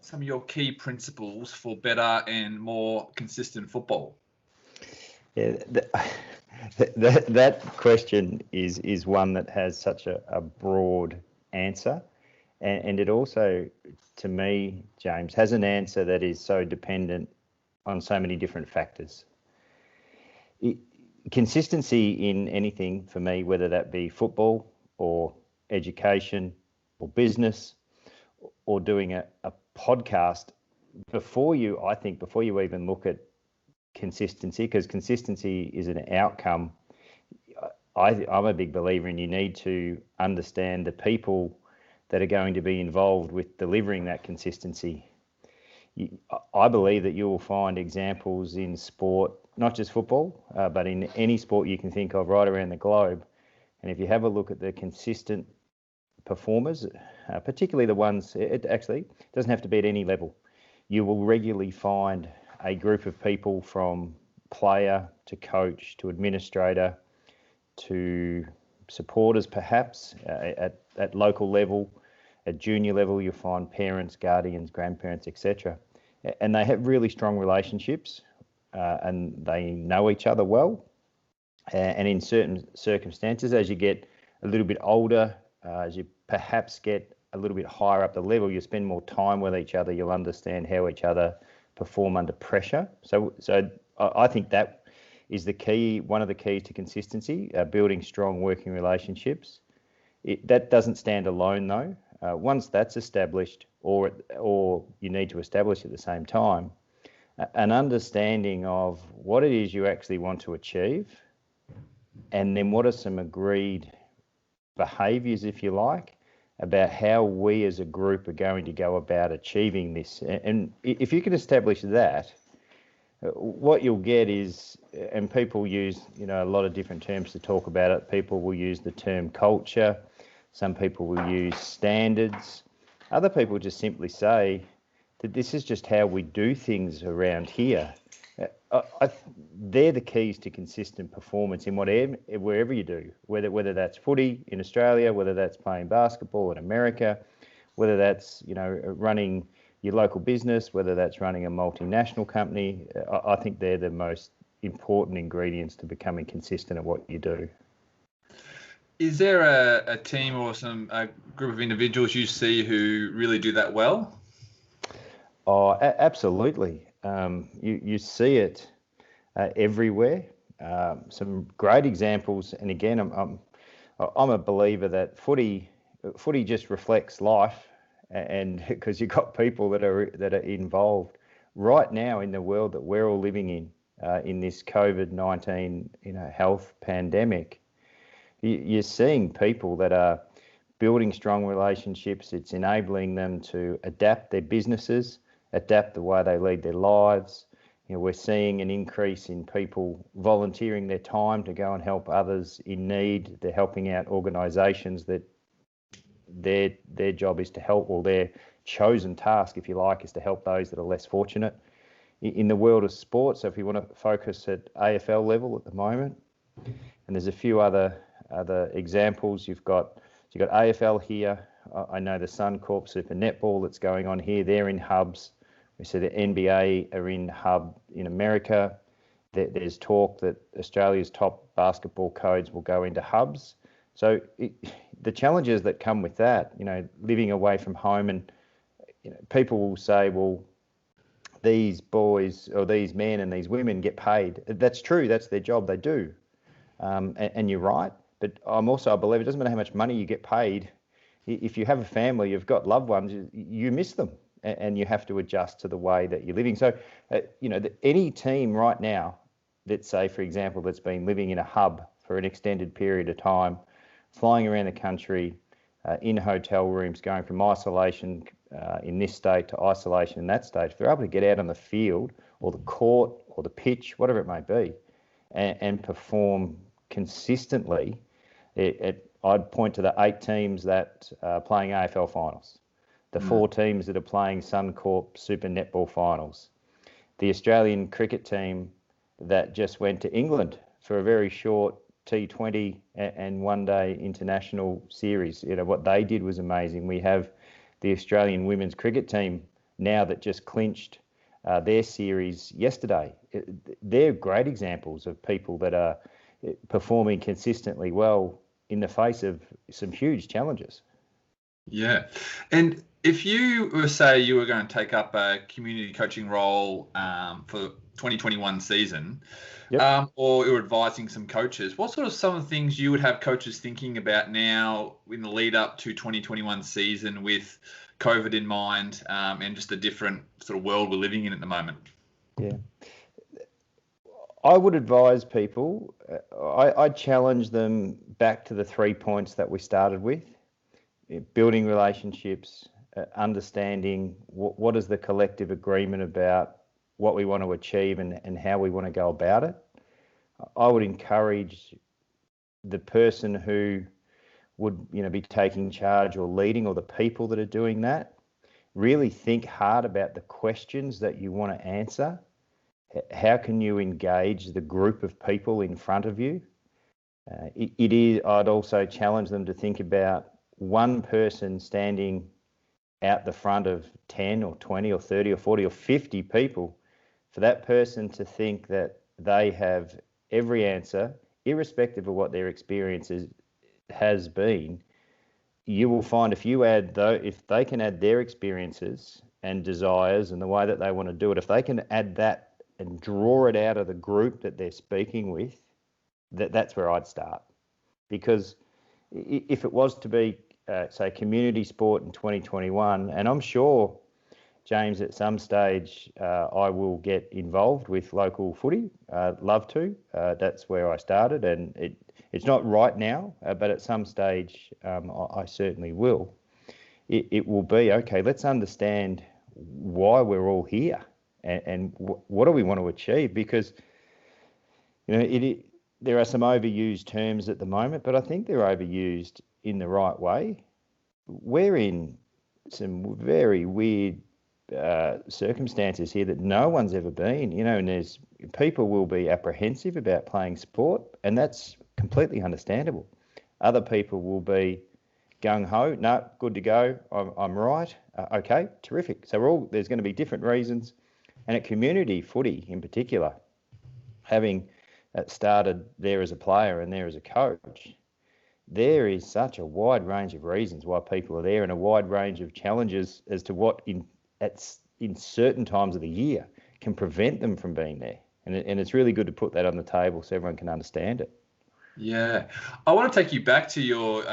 some of your key principles for better and more consistent football? Yeah, that question is one that has such a broad answer, and it also, to me, James, has an answer that is so dependent on so many different factors. Consistency in anything for me, whether that be football or education or business or doing a podcast, before you even look at consistency, because consistency is an outcome, I'm a big believer in you need to understand the people that are going to be involved with delivering that consistency. I believe that you will find examples in sport, not just football, but in any sport you can think of right around the globe. And if you have a look at the consistent performers, particularly the ones, it actually doesn't have to be at any level. You will regularly find a group of people, from player to coach to administrator to supporters, perhaps at local level, at junior level, you'll find parents, guardians, grandparents, etc. And they have really strong relationships, and they know each other well. And in certain circumstances, as you get a little bit older, as you perhaps get a little bit higher up the level, you spend more time with each other, you'll understand how each other perform under pressure. So I think that is the key, one of the keys to consistency, building strong working relationships. That doesn't stand alone though. Once that's established, or you need to establish at the same time, an understanding of what it is you actually want to achieve, and then what are some agreed behaviours, if you like, about how we as a group are going to go about achieving this. And if you can establish that, what you'll get is, and people use, a lot of different terms to talk about it. People will use the term culture. Some people will use standards. Other people just simply say that this is just how we do things around here. They're the keys to consistent performance in wherever you do, whether that's footy in Australia, whether that's playing basketball in America, whether that's running your local business, whether that's running a multinational company. I think they're the most important ingredients to becoming consistent at what you do. Is there a team or a group of individuals you see who really do that well? Oh, absolutely. You see it everywhere. Some great examples, and again, I'm a believer that footy just reflects life, and because you've got people that are involved right now in the world that we're all living in this COVID-19 health pandemic. You're seeing people that are building strong relationships. It's enabling them to adapt their businesses, adapt the way they lead their lives. We're seeing an increase in people volunteering their time to go and help others in need. They're helping out organisations that their job is to help, or their chosen task, if you like, is to help those that are less fortunate. In the world of sport, so if you want to focus at AFL level at the moment, and there's a few other examples. You've got AFL here. I know the Suncorp Super Netball that's going on here. They're in hubs. We see the NBA are in hub in America. There's talk that Australia's top basketball codes will go into hubs. So the challenges that come with that, living away from home, and people will say, well, these boys or these men and these women get paid. That's true. That's their job. They do. And you're right. But I'm also a believer, it doesn't matter how much money you get paid. If you have a family, you've got loved ones, you miss them, and you have to adjust to the way that you're living. So, any team right now that, say, for example, that's been living in a hub for an extended period of time, flying around the country, in hotel rooms, going from isolation in this state to isolation in that state, if they're able to get out on the field or the court or the pitch, whatever it may be, and perform consistently, I'd point to the 8 teams that are playing AFL finals, the 4 teams that are playing Suncorp Super Netball finals, the Australian cricket team that just went to England for a very short T20 and one-day international series. What they did was amazing. We have the Australian women's cricket team now that just clinched their series yesterday. They're great examples of people that are performing consistently well in the face of some huge challenges. Yeah. And if you were, say, you were going to take up a community coaching role for 2021 season, Yep. or you're advising some coaches, what sort of some of the things you would have coaches thinking about now in the lead up to 2021 season with COVID in mind, and just the different sort of world we're living in at the moment? Yeah. I would advise people, I challenge them back to the 3 points that we started with: building relationships, understanding what is the collective agreement about what we want to achieve and how we want to go about it. I would encourage the person who would be taking charge or leading, or the people that are doing that, really think hard about the questions that you want to answer. How can you engage the group of people in front of you? I'd also challenge them to think about one person standing out the front of 10 or 20 or 30 or 40 or 50 people, for that person to think that they have every answer, irrespective of what their experiences has been. You will find if they can add their experiences and desires and the way that they want to do it, if they can add that and draw it out of the group that they're speaking with, that's where I'd start. Because if it was to be, say, community sport in 2021, and I'm sure, James, at some stage I will get involved with local footy. Love to. That's where I started, and it's not right now, but at some stage I certainly will. It will be, okay, let's understand why we're all here and what do we want to achieve, because there are some overused terms at the moment, but I think they're overused in the right way. We're in some very weird circumstances here that no one's ever been, and people will be apprehensive about playing sport, and that's completely understandable. Other people will be gung-ho, no, good to go, I'm right, okay, terrific. So there's going to be different reasons. And at community footy in particular, having started there as a player and there as a coach, there is such a wide range of reasons why people are there, and a wide range of challenges as to what in certain times of the year can prevent them from being there. And it's really good to put that on the table so everyone can understand it. Yeah. I want to take you back to your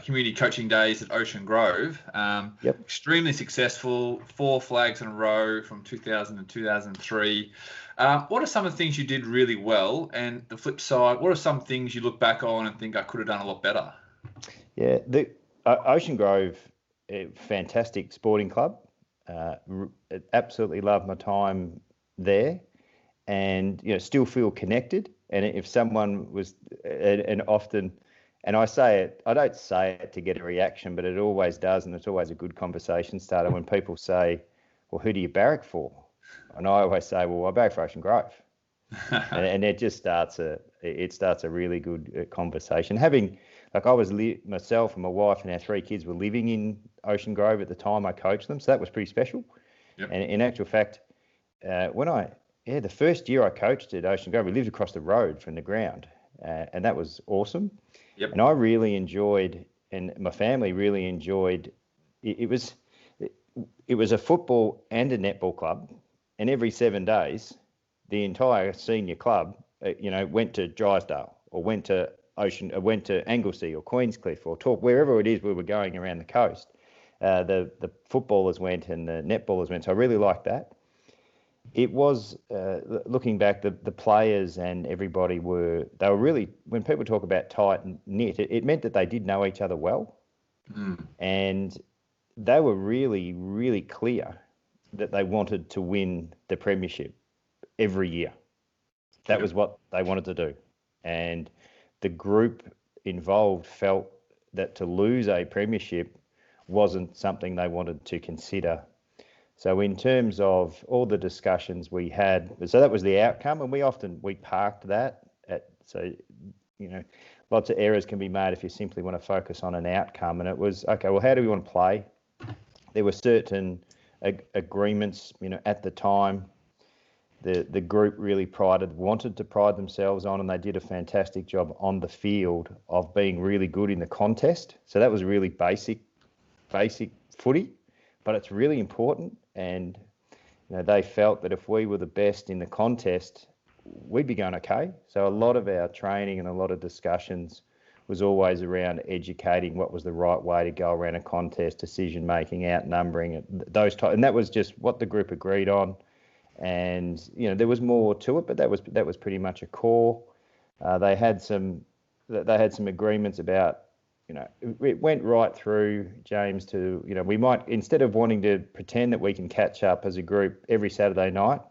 community coaching days at Ocean Grove. Yep. Extremely successful, 4 flags in a row from 2000 to 2003. What are some of the things you did really well? And the flip side, what are some things you look back on and think I could have done a lot better? Yeah, the Ocean Grove, fantastic sporting club. Absolutely love my time there, and still feel connected. And if someone was, and often, and I don't say it to get a reaction, but it always does, and it's always a good conversation starter when people say, well, who do you barrack for? And I always say, well, I barrack for Ocean Grove. and it just starts a really good conversation. I was myself and my wife and our 3 kids were living in Ocean Grove at the time I coached them, so that was pretty special. Yep. And in actual fact, the first year I coached at Ocean Grove, we lived across the road from the ground, and that was awesome. Yep. And I really enjoyed, and my family really enjoyed. It was a football and a netball club, and every 7 days, the entire senior club, went to Drysdale or went to Anglesea or Queenscliff or Torp, wherever it is we were going around the coast. The footballers went and the netballers went. So I really liked that. It was, looking back, the players and everybody they were really, when people talk about tight knit, it meant that they did know each other well. Mm. And they were really, really clear that they wanted to win the premiership every year. That was what they wanted to do. And the group involved felt that to lose a premiership wasn't something they wanted to consider. So in terms of all the discussions we had, so that was the outcome, and we parked that lots of errors can be made if you simply want to focus on an outcome. And it was, okay, well, how do we want to play? There were certain agreements. At the time, the group really wanted to pride themselves on, and they did a fantastic job on the field of being really good in the contest. So that was really basic footy, but it's really important. And they felt that if we were the best in the contest, we'd be going okay. So a lot of our training and a lot of discussions was always around educating what was the right way to go around a contest, decision making, outnumbering, those types. And that was just what the group agreed on. And there was more to it, but that was pretty much a core. They had some agreements about, it went right through, James, to, we might, instead of wanting to pretend that we can catch up as a group every Saturday night,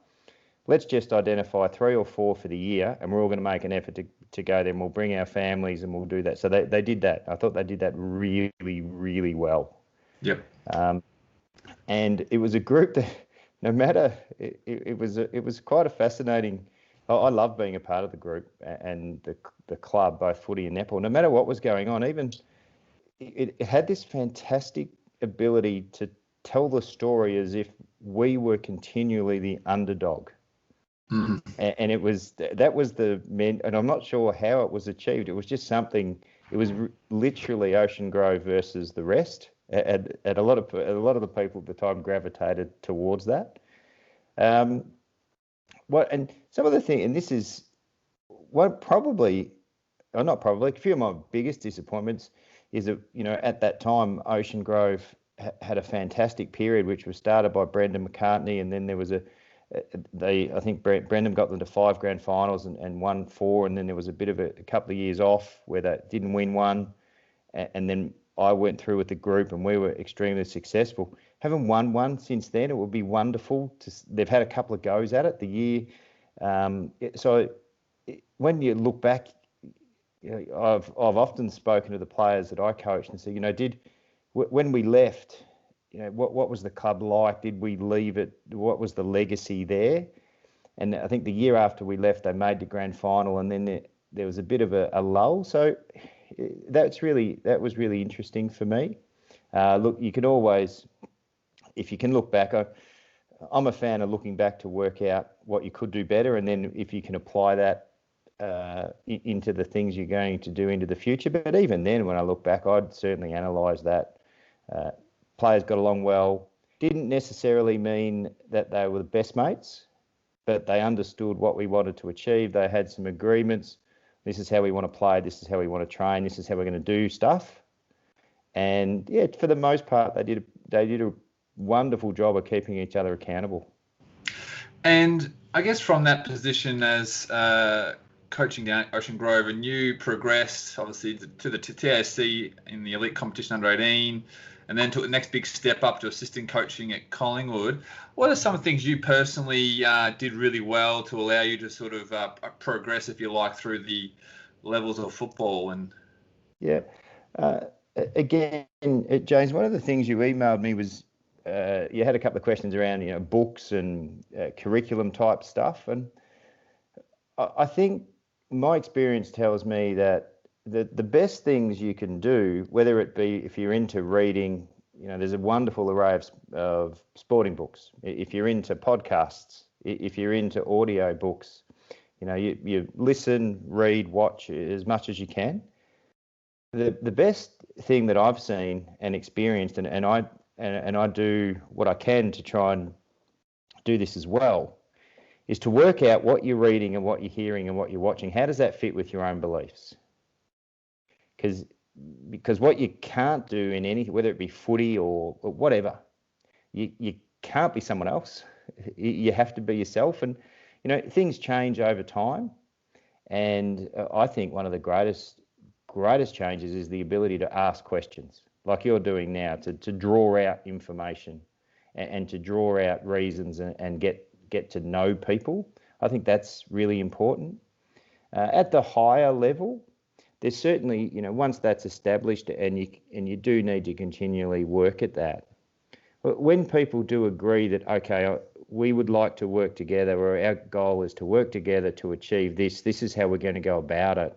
let's just identify 3 or 4 for the year, and we're all going to make an effort to go there, and we'll bring our families and we'll do that. So they did that. I thought they did that really, really well. Yep. And it was a group that, no matter, it was quite a fascinating. I love being a part of the group and the club, both footy and netball. No matter what was going on, even it had this fantastic ability to tell the story as if we were continually the underdog. Mm-hmm. And that was and I'm not sure how it was achieved. It was just something. It was literally Ocean Grove versus the rest. And a lot of the people at the time gravitated towards that. And some of the thing, and this is what probably, or not probably, a few of my biggest disappointments is that at that time Ocean Grove had a fantastic period, which was started by Brendan McCartney, and then there was I think Brendan got them to 5 grand finals and won 4, and then there was a bit of a couple of years off where they didn't win one, and then I went through with the group and we were extremely successful. Haven't won one since then. It would be wonderful they've had a couple of goes at it the year. So when you look back, I've often spoken to the players that I coached and said, when we left, what was the club like? Did we leave it? What was the legacy there? And I think the year after we left, they made the grand final, and then there was a bit of a lull. So that was really interesting for me. Look, you can always, if you can look back, I'm a fan of looking back to work out what you could do better, and then if you can apply that into the things you're going to do into the future. But even then, when I look back, I'd certainly analyse that. Players got along well. Didn't necessarily mean that they were the best mates, but they understood what we wanted to achieve. They had some agreements. This is how we want to play. This is how we want to train. This is how we're going to do stuff. And yeah, for the most part, they did a wonderful job of keeping each other accountable. And I guess from that position as coaching down at Ocean Grove, and you progressed obviously to the TASC in the elite competition under 18, and then took the next big step up to assistant coaching at Collingwood. What are some of the things you personally did really well to allow you to sort of progress, if you like, through the levels of football? And again, James, one of the things you emailed me was you had a couple of questions around books and curriculum type stuff, and I think my experience tells me that the best things you can do, whether it be if you're into reading, there's a wonderful array of sporting books. If you're into podcasts, if you're into audio books, you listen, read, watch as much as you can. The best thing that I've seen and experienced, and I do what I can to try and do this as well, is to work out what you're reading and what you're hearing and what you're watching. How does that fit with your own beliefs? Because what you can't do in anything, whether it be footy or whatever, you can't be someone else. You have to be yourself. And, things change over time. And I think one of the greatest changes is the ability to ask questions like you're doing now, to draw out information and to draw out reasons and get to know people. I think that's really important. At the higher level, there's certainly, once that's established, and you do need to continually work at that. But when people do agree that, okay, we would like to work together, or our goal is to work together to achieve this is how we're going to go about it,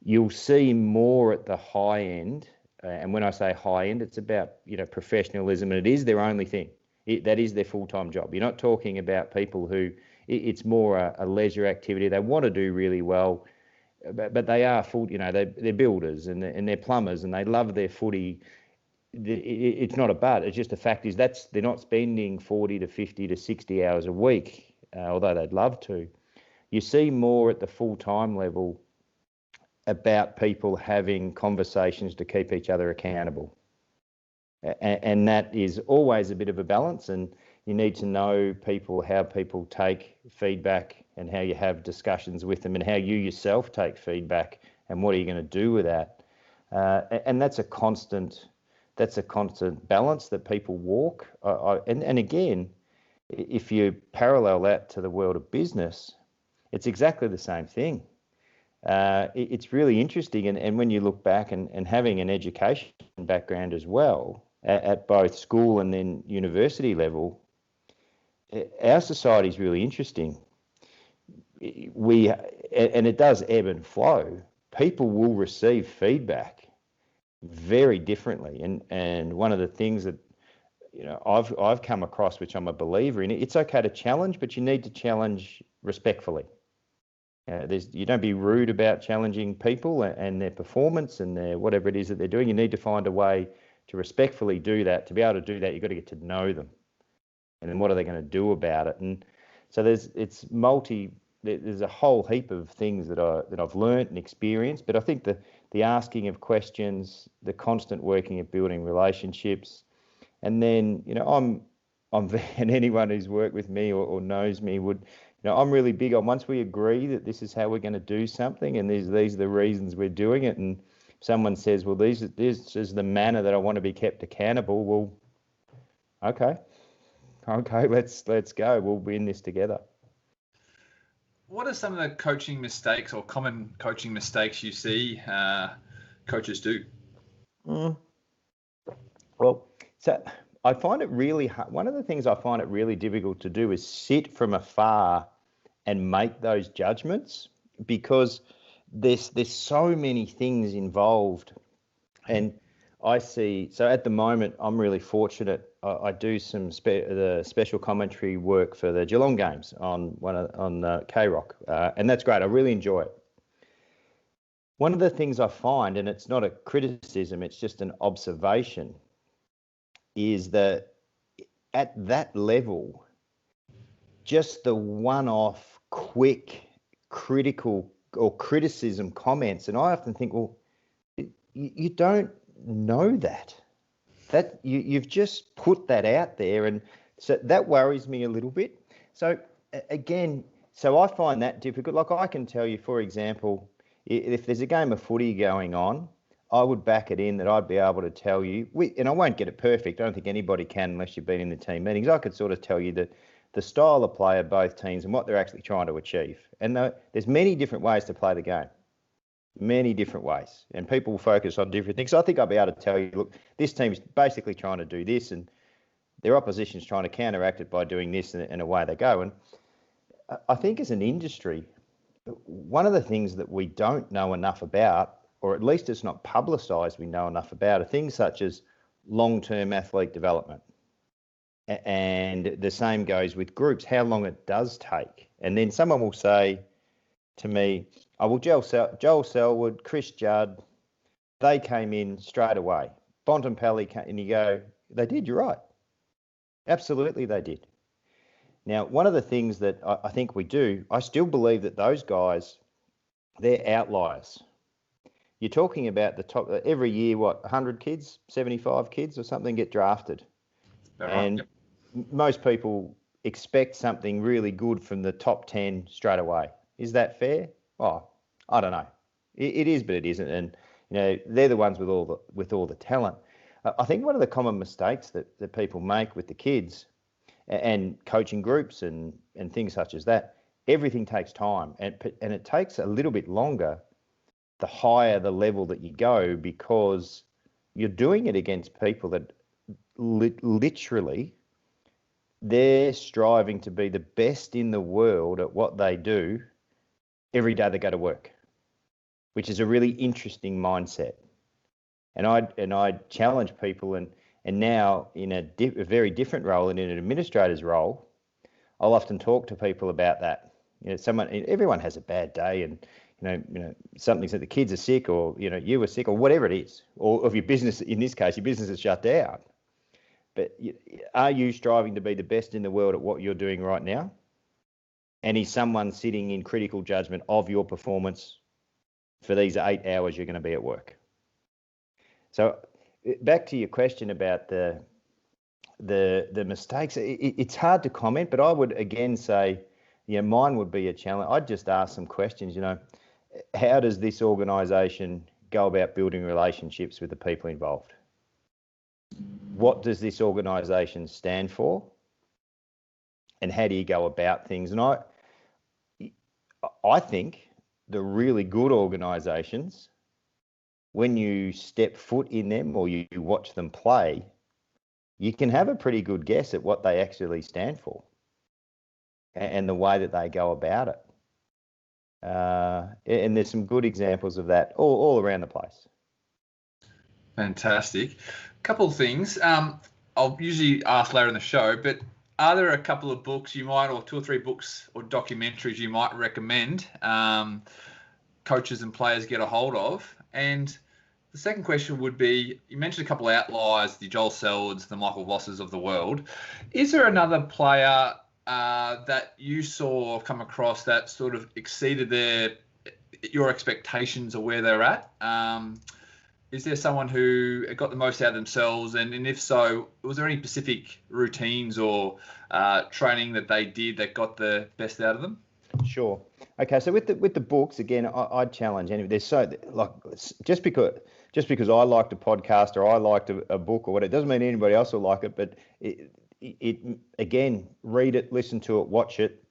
you'll see more at the high end. And when I say high end, it's about, professionalism, and it is their only thing. that is their full-time job. You're not talking about people who it's more a leisure activity. They want to do really well, but they are full. They're builders and they're plumbers and they love their footy. It's not a but. It's just the fact is they're not spending 40 to 50 to 60 hours a week, although they'd love to. You see more at the full-time level about people having conversations to keep each other accountable. And that is always a bit of a balance, and you need to know people, how people take feedback and how you have discussions with them and how you yourself take feedback and what are you going to do with that. And that's a constant balance that people walk. And again, if you parallel that to the world of business, it's exactly the same thing. It's really interesting. And when you look back and having an education background as well, at both school and then university level, our society is really interesting. And it does ebb and flow. People will receive feedback very differently. And one of the things that I've come across, which I'm a believer in, it's okay to challenge, but you need to challenge respectfully. You don't be rude about challenging people and their performance and their whatever it is that they're doing. You need to find a way to respectfully do that. To be able to do that, you've got to get to know them. And then what are they going to do about it? And so there's a whole heap of things that I've learnt and experienced. But I think the asking of questions, the constant working at building relationships, and then I'm and anyone who's worked with me or knows me would. I'm really big on once we agree that this is how we're going to do something and these are the reasons we're doing it, and someone says, well, this is the manner that I want to be kept accountable. Well, okay, let's go. We'll be in this together. What are some of the coaching mistakes or common coaching mistakes you see coaches do? Well, so I find it really hard. One of the things I find it really difficult to do is sit from afar and make those judgments, because there's so many things involved. And I see, so at the moment, I'm really fortunate. I do some the special commentary work for the Geelong games on K-Rock, and that's great. I really enjoy it. One of the things I find, and it's not a criticism, it's just an observation, is that at that level, just the one-off, quick, critical or criticism comments, and I often think, well, you don't know that you've just put that out there, and so that worries me a little bit. So again, I find that difficult. Like I can tell you, for example, if there's a game of footy going on, I would back it in that I'd be able to tell you, and I won't get it perfect. I don't think anybody can unless you've been in the team meetings. I could sort of tell you that the style of play of both teams and what they're actually trying to achieve. And there's many different ways to play the game, many different ways, and people will focus on different things. So I think I'll be able to tell you, look, this team's basically trying to do this, and their opposition's trying to counteract it by doing this, and away they go. And I think as an industry, one of the things that we don't know enough about, or at least it's not publicised we know enough about, are things such as long-term athlete development. And the same goes with groups, how long it does take. And then someone will say to me, oh, well, Joel Selwood, Chris Judd, they came in straight away. Bontempelli came, and you go, they did, you're right. Absolutely they did. Now, one of the things that I think we do, I still believe that those guys, they're outliers. You're talking about the top, every year, 100 kids, 75 kids or something get drafted. And yep. Most people expect something really good from the top 10 straight away. Is that fair? Oh, I don't know. It is, but it isn't. And, they're the ones with all the talent. I think one of the common mistakes that people make with the kids and coaching groups and things such as that, everything takes time, and it takes a little bit longer the higher the level that you go, because you're doing it against people that literally they're striving to be the best in the world at what they do every day they go to work, which is a really interesting mindset. And I challenge people, and And now in a very different role and in an administrator's role, I'll often talk to people about that. Everyone has a bad day, and something's that the kids are sick, or you were sick, or whatever it is, or of your business. In this case, your business is shut down. But are you striving to be the best in the world at what you're doing right now? And is someone sitting in critical judgment of your performance for these 8 hours you're going to be at work? So back to your question about the mistakes, it's hard to comment, but I would again say, mine would be a challenge. I'd just ask some questions. How does this organisation go about building relationships with the people involved? What does this organisation stand for? And how do you go about things? And I think the really good organisations, when you step foot in them or you watch them play, you can have a pretty good guess at what they actually stand for and the way that they go about it. And there's some good examples of that all around the place. Fantastic. A couple of things. I'll usually ask later in the show, but are there a couple of books you might, or 2 or 3 books or documentaries you might recommend coaches and players get a hold of? And the second question would be, you mentioned a couple of outliers, the Joel Selwoods, the Michael Vosses of the world. Is there another player that you saw come across that sort of exceeded your expectations or where they're at? Is there someone who got the most out of themselves? And if so, was there any specific routines or training that they did that got the best out of them? Sure. Okay. So with the books, again, I'd challenge anyway. There's just because I liked a podcast or I liked a book or whatever, it doesn't mean anybody else will like it. But it again, read it, listen to it, watch it.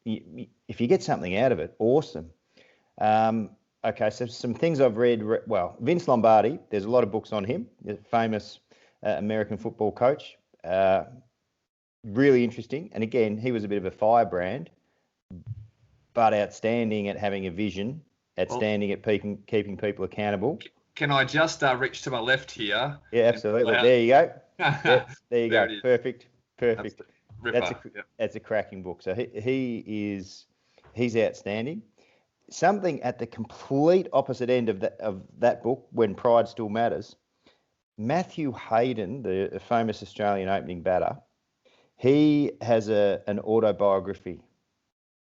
If you get something out of it, awesome. Okay, so some things I've read. Well, Vince Lombardi, there's a lot of books on him, the famous American football coach. Really interesting. And again, he was a bit of a firebrand, but outstanding at having a vision, outstanding at keeping people accountable. Can I just reach to my left here? Yeah, absolutely. There you go. Yeah, there you go. Perfect. That's a cracking book. So he's outstanding. Something at the complete opposite end of that book, When Pride Still Matters, Matthew Hayden, the famous Australian opening batter, he has an autobiography.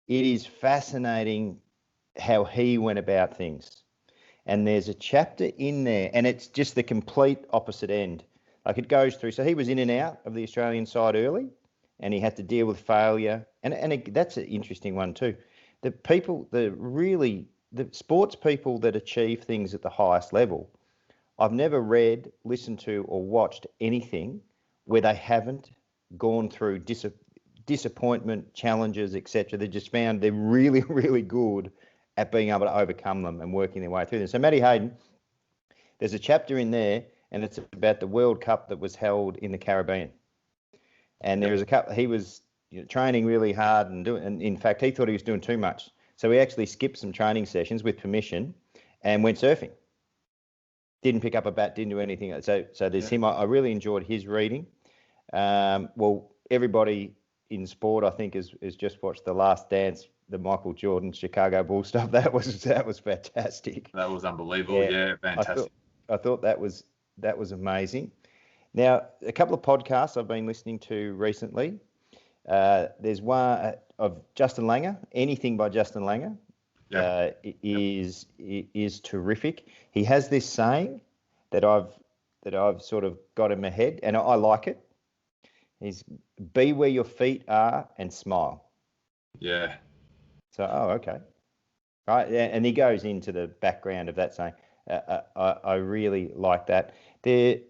It is fascinating how he went about things. And there's a chapter in there, and it's just the complete opposite end. Like it goes through, so he was in and out of the Australian side early, and he had to deal with failure. And that's an interesting one too. The sports people that achieve things at the highest level, I've never read, listened to, or watched anything where they haven't gone through disappointment, challenges, etc. They just found they're really, really good at being able to overcome them and working their way through them. So Matty Hayden, there's a chapter in there, and it's about the World Cup that was held in the Caribbean. And there was a couple. He was training really hard and in fact, he thought he was doing too much. So he actually skipped some training sessions with permission and went surfing. Didn't pick up a bat, didn't do anything. So there's him. I really enjoyed his reading. Well, everybody in sport, I think, has just watched The Last Dance, the Michael Jordan Chicago Bulls stuff. That was fantastic. That was unbelievable. Yeah, fantastic. I thought that was amazing. Now, a couple of podcasts I've been listening to recently. There's one of Justin Langer. Anything by Justin Langer is terrific. He has this saying that I've sort of got in my head, and I like it. He's be where your feet are and smile. Yeah. So, okay. Right, and he goes into the background of that saying. I really like that. The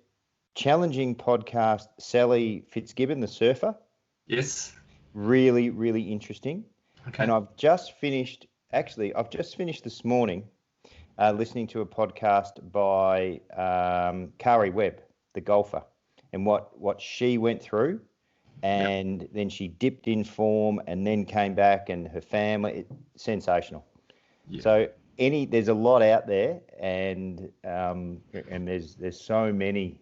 challenging podcast, Sally Fitzgibbon, the surfer. Yes. Really, really interesting. Okay. And I've just finished this morning listening to a podcast by Kari Webb, the golfer, and what she went through. And then she dipped in form and then came back, and her family, sensational. Yeah. So there's a lot out there, and there's so many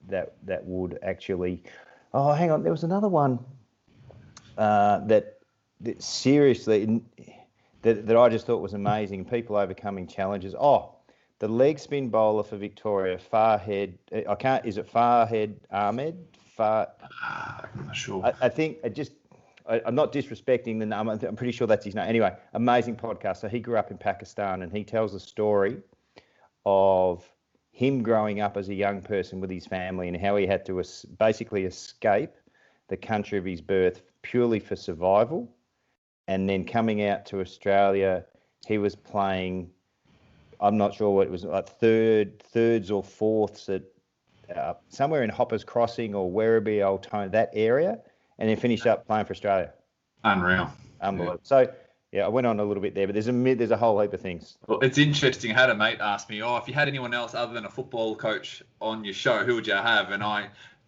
that would actually. Oh, hang on, there was another one that seriously that I just thought was amazing. People overcoming challenges. Oh, the leg spin bowler for Victoria, Farhead. I can't. Is it Farhead Ahmed? I'm not sure. I think I'm not disrespecting the name. I'm pretty sure that's his name. Anyway, amazing podcast. So he grew up in Pakistan, and he tells the story of him growing up as a young person with his family and how he had to basically escape the country of his birth purely for survival. And then coming out to Australia, he was playing, I'm not sure what it was, like thirds or fourths at somewhere in Hoppers Crossing or Werribee, Altona, that area, and then finished up playing for Australia. Unreal. Unbelievable. Yeah. So, yeah, I went on a little bit there, but there's a whole heap of things. Well, it's interesting. I had a mate ask me, if you had anyone else other than a football coach on your show, who would you have? And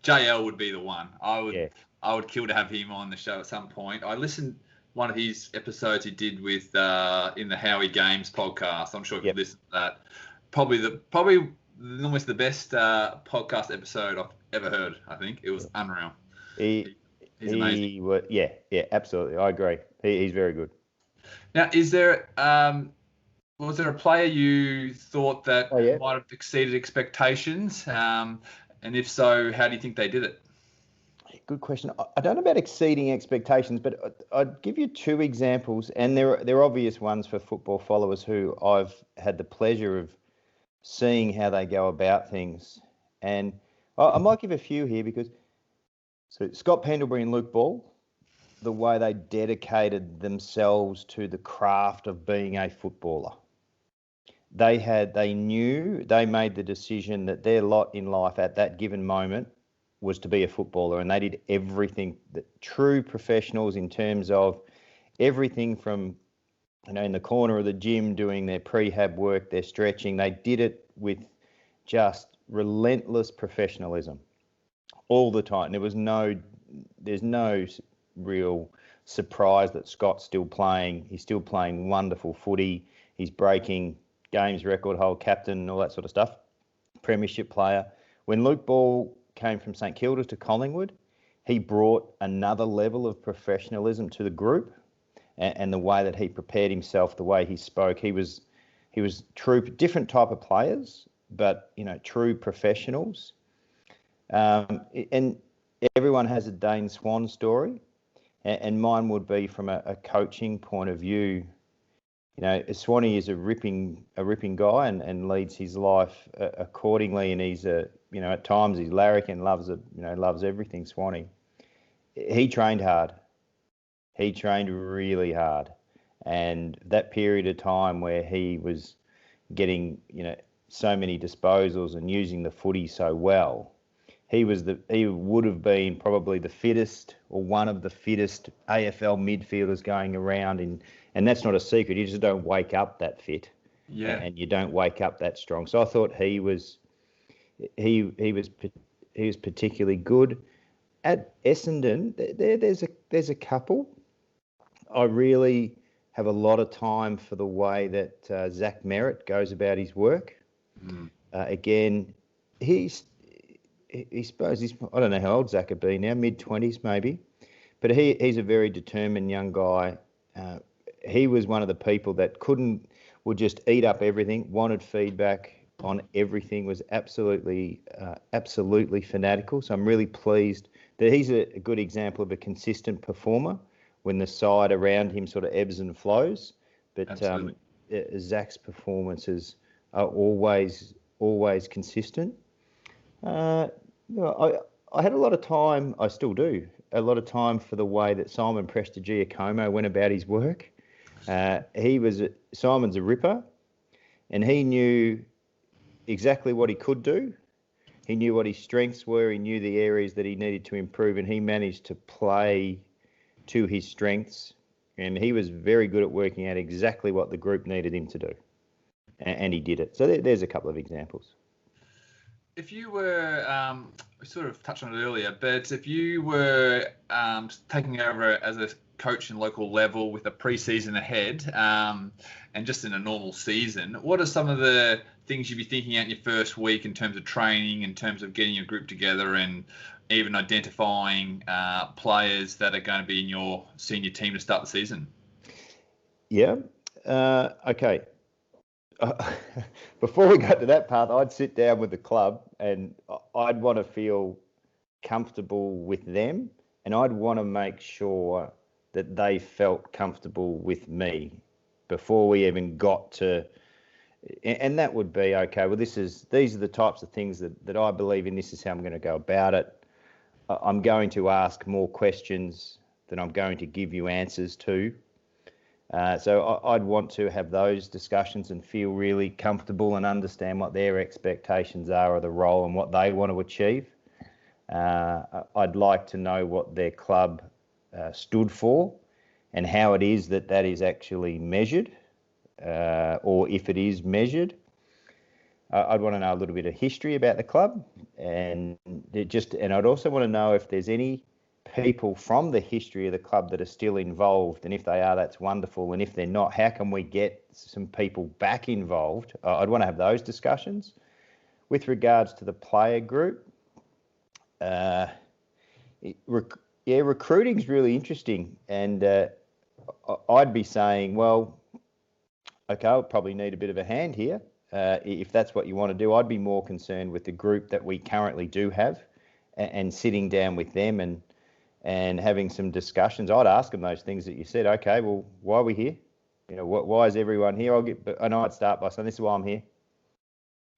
JL would be the one. I would kill to have him on the show at some point. I listened one of his episodes he did with in the Howie Games podcast. I'm sure if you listened to that. Probably almost the best podcast episode I've ever heard. I think it was unreal. He's amazing. Yeah, absolutely. I agree. He's very good. Now, is there was there a player you thought that might have exceeded expectations? And if so, how do you think they did it? Good question. I don't know about exceeding expectations, but I'd give you two examples, and they're obvious ones for football followers who I've had the pleasure of seeing how they go about things. And I might give a few here because Scott Pendlebury and Luke Ball, the way they dedicated themselves to the craft of being a footballer. They made the decision that their lot in life at that given moment was to be a footballer, and they did everything that true professionals in terms of everything from, in the corner of the gym doing their prehab work, their stretching. They did it with just relentless professionalism all the time. There's no real surprise that Scott's still playing. He's still playing wonderful footy. He's breaking games record, whole captain, and all that sort of stuff. Premiership player. When Luke Ball came from St Kilda to Collingwood, he brought another level of professionalism to the group, and the way that he prepared himself, the way he spoke. He was true, different type of players, but true professionals. And everyone has a Dane Swan story, and mine would be from a coaching point of view. Swanny is a ripping guy and leads his life accordingly, and he's at times he's larrikin, loves everything. Swanny, he trained hard. He trained really hard, and that period of time where he was getting so many disposals and using the footy so well, he would have been probably the fittest or one of the fittest AFL midfielders going around, and that's not a secret. You just don't wake up that fit, and you don't wake up that strong. So I thought he was particularly good. At Essendon, there's a couple. I really have a lot of time for the way that Zach Merritt goes about his work. Again, I don't know how old Zach would be now, mid-20s maybe, but he's a very determined young guy. He was one of the people that would just eat up everything, wanted feedback on everything, was absolutely fanatical. So I'm really pleased that he's a good example of a consistent performer when the side around him sort of ebbs and flows. But Zach's performances are always consistent. I had a lot of time, I still do, a lot of time for the way that Simon Prestigiacomo went about his work. Simon's a ripper, and he knew exactly what he could do. He knew what his strengths were. He knew the areas that he needed to improve, and he managed to play to his strengths. And he was very good at working out exactly what the group needed him to do, and he did it. So there's a couple of examples. If you were, we sort of touched on it earlier, but if you were taking over as a coaching local level with a pre-season ahead, and just in a normal season, what are some of the things you'd be thinking out in your first week in terms of training, in terms of getting your group together, and even identifying players that are going to be in your senior team to start the season? Yeah. Okay. Before we got to that part, I'd sit down with the club and I'd want to feel comfortable with them, and I'd want to make sure that they felt comfortable with me before we even got to, and that would be, okay, well, these are the types of things that I believe in. This is how I'm going to go about it. I'm going to ask more questions than I'm going to give you answers to. So I'd want to have those discussions and feel really comfortable and understand what their expectations are of the role and what they want to achieve. I'd like to know what their club stood for and how it is that is actually measured, or if it is measured. I'd want to know a little bit of history about the club, and I'd also want to know if there's any people from the history of the club that are still involved, and if they are, that's wonderful, and if they're not, how can we get some people back involved? I'd want to have those discussions. With regards to the player group, recruiting's really interesting, and I'd be saying, well, okay, I'll probably need a bit of a hand here. If that's what you want to do, I'd be more concerned with the group that we currently do have, and sitting down with them and having some discussions. I'd ask them those things that you said. Okay, well, why are we here? You know, why is everyone here? I'd start by saying, this is why I'm here.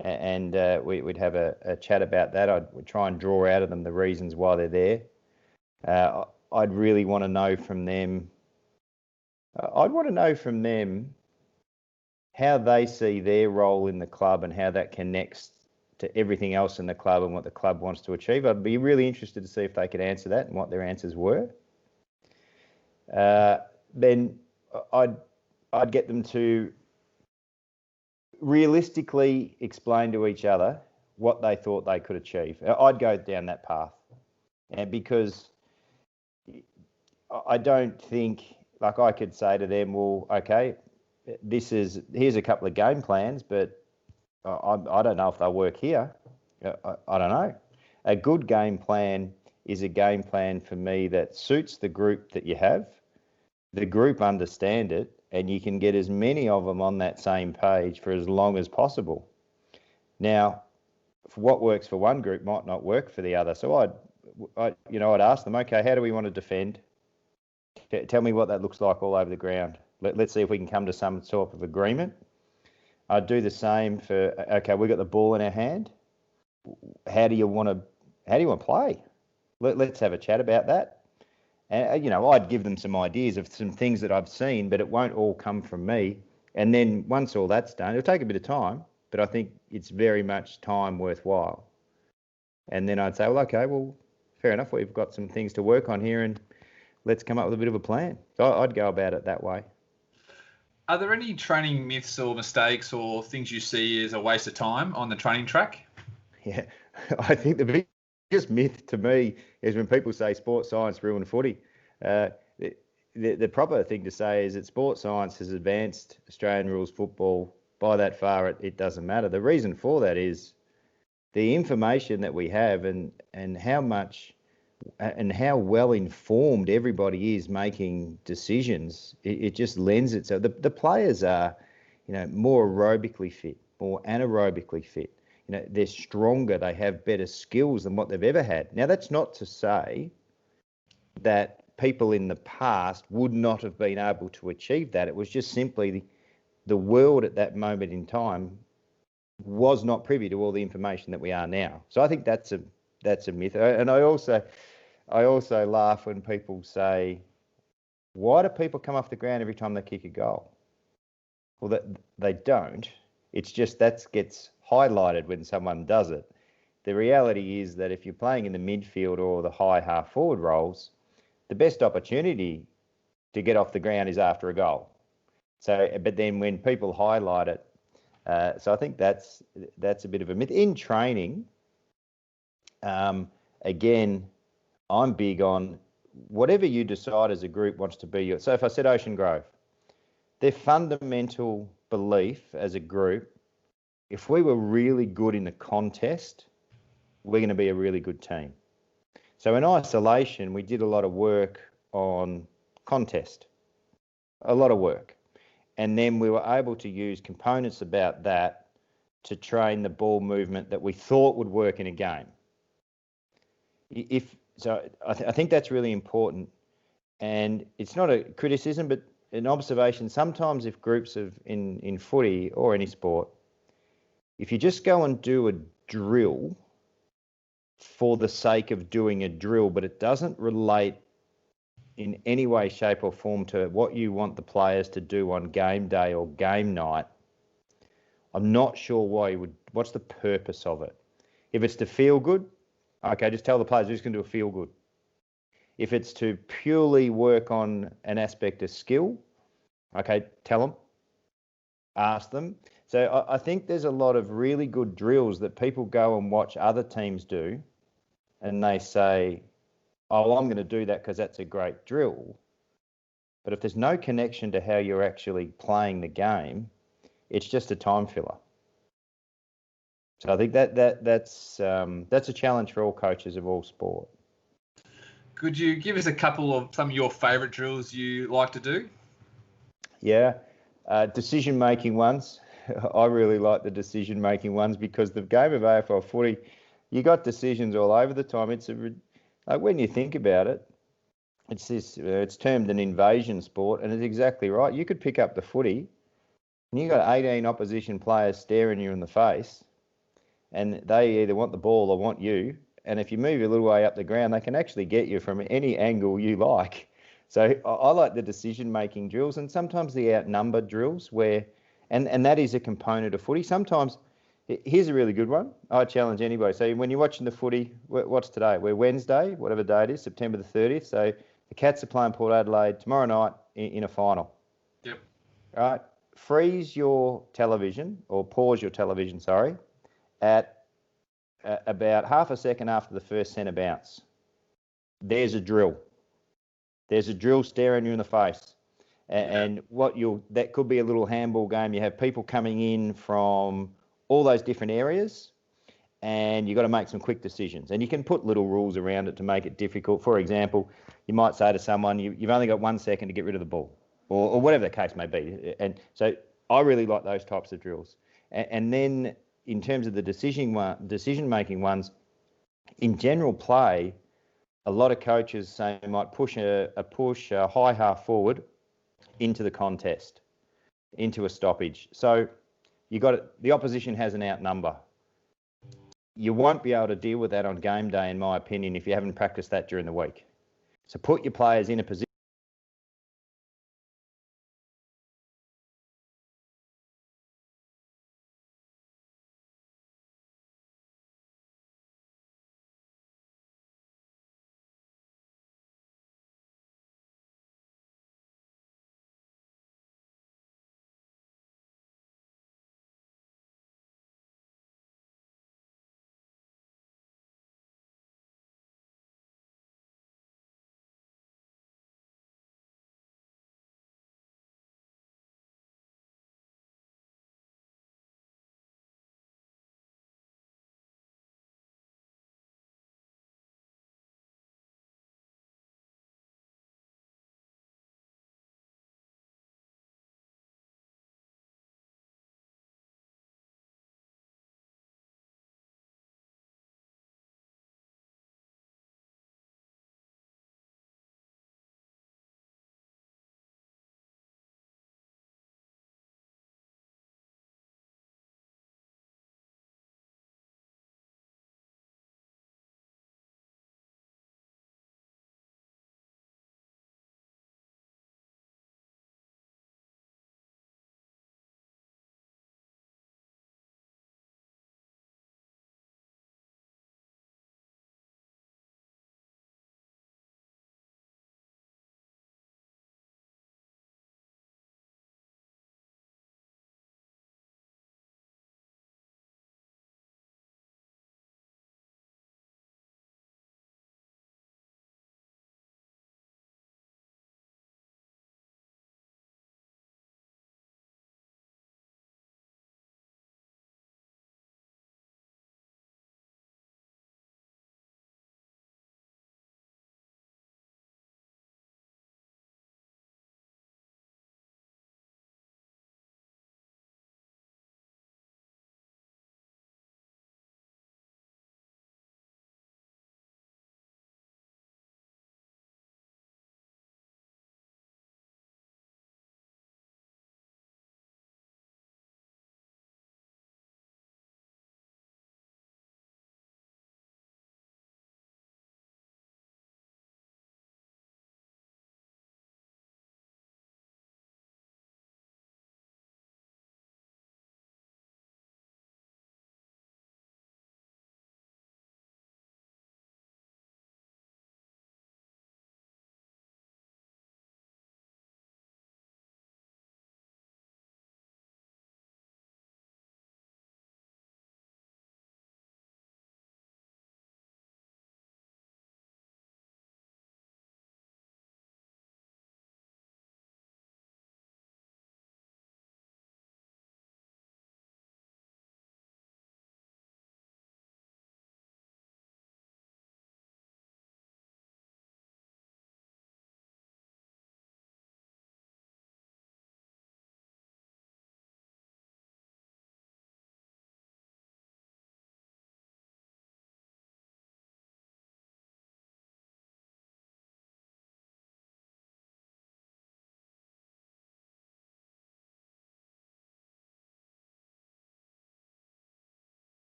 And we'd have a chat about that. We'd try and draw out of them the reasons why they're there. I'd really want to know from them. I'd want to know from them how they see their role in the club and how that connects to everything else in the club and what the club wants to achieve. I'd be really interested to see if they could answer that and what their answers were. Then I'd get them to realistically explain to each other what they thought they could achieve. I'd go down that path, and because I don't think, like, I could say to them, well, okay, here's a couple of game plans, but I don't know if they'll work here. I don't know. A good game plan is a game plan for me that suits the group that you have. The group understand it, and you can get as many of them on that same page for as long as possible. Now, what works for one group might not work for the other. So I'd ask them, okay, how do we want to defend? Tell me what that looks like all over the ground. Let's see if we can come to some sort of agreement. I'd do the same for, okay, we've got the ball in our hand. How do you want to play? Let's have a chat about that. And, I'd give them some ideas of some things that I've seen, but it won't all come from me. And then once all that's done, it'll take a bit of time, but I think it's very much time worthwhile. And then I'd say, well, okay, well, fair enough. We've got some things to work on here, and let's come up with a bit of a plan. So I'd go about it that way. Are there any training myths or mistakes or things you see as a waste of time on the training track? Yeah, I think the biggest myth to me is when people say sports science ruined footy. The proper thing to say is that sports science has advanced Australian rules football by that far. It doesn't matter. The reason for that is the information that we have and how much and how well informed everybody is making decisions. It just lends itself. The players are, more aerobically fit, more anaerobically fit. They're stronger. They have better skills than what they've ever had. Now, that's not to say that people in the past would not have been able to achieve that. It was just simply the world at that moment in time was not privy to all the information that we are now. So I think that's a myth. And I also laugh when people say, why do people come off the ground every time they kick a goal? Well, that they don't. It's just that gets highlighted when someone does it. The reality is that if you're playing in the midfield or the high half forward roles, the best opportunity to get off the ground is after a goal. So, but then when people highlight it, so I think that's a bit of a myth. In training, again, I'm big on whatever you decide as a group wants to be. So if I said Ocean Grove, their fundamental belief as a group, if we were really good in the contest, we're going to be a really good team. So in isolation, we did a lot of work on contest, a lot of work. And then we were able to use components about that to train the ball movement that we thought would work in a game. I think that's really important. And it's not a criticism, but an observation. Sometimes if groups in footy or any sport, if you just go and do a drill for the sake of doing a drill, but it doesn't relate in any way, shape or form to what you want the players to do on game day or game night, I'm not sure what's the purpose of it. If it's to feel good, okay, just tell the players we're just going to do a feel good. If it's to purely work on an aspect of skill, okay, tell them, ask them. So I think there's a lot of really good drills that people go and watch other teams do, and they say, oh, I'm going to do that because that's a great drill. But if there's no connection to how you're actually playing the game, it's just a time filler. So I think that's a challenge for all coaches of all sport. Could you give us a couple of some of your favourite drills you like to do? Yeah, decision-making ones. I really like the decision-making ones because the game of AFL footy, you got decisions all over the time. It's like when you think about it, it's termed an invasion sport, and it's exactly right. You could pick up the footy, and you got 18 opposition players staring you in the face, and they either want the ball or want you. And if you move a little way up the ground, they can actually get you from any angle you like. So I like the decision-making drills, and sometimes the outnumbered drills where, and that is a component of footy. Sometimes, here's a really good one. I challenge anybody. So when you're watching the footy, what's today? We're Wednesday, whatever day it is, September the 30th. So the Cats are playing Port Adelaide tomorrow night in a final. Yep. All right. Freeze your television, or pause your television, sorry, at about half a second after the first centre bounce. There's a drill. There's a drill staring you in the face. And that could be a little handball game. You have people coming in from all those different areas, and you've got to make some quick decisions. And you can put little rules around it to make it difficult. For example, you might say to someone, you've only got 1 second to get rid of the ball, or whatever the case may be. And so I really like those types of drills. And then in terms of the decision-making ones, in general play, a lot of coaches say they might push a high half forward into the contest, into a stoppage. So the opposition has an outnumber. You won't be able to deal with that on game day, in my opinion, if you haven't practiced that during the week. So put your players in a position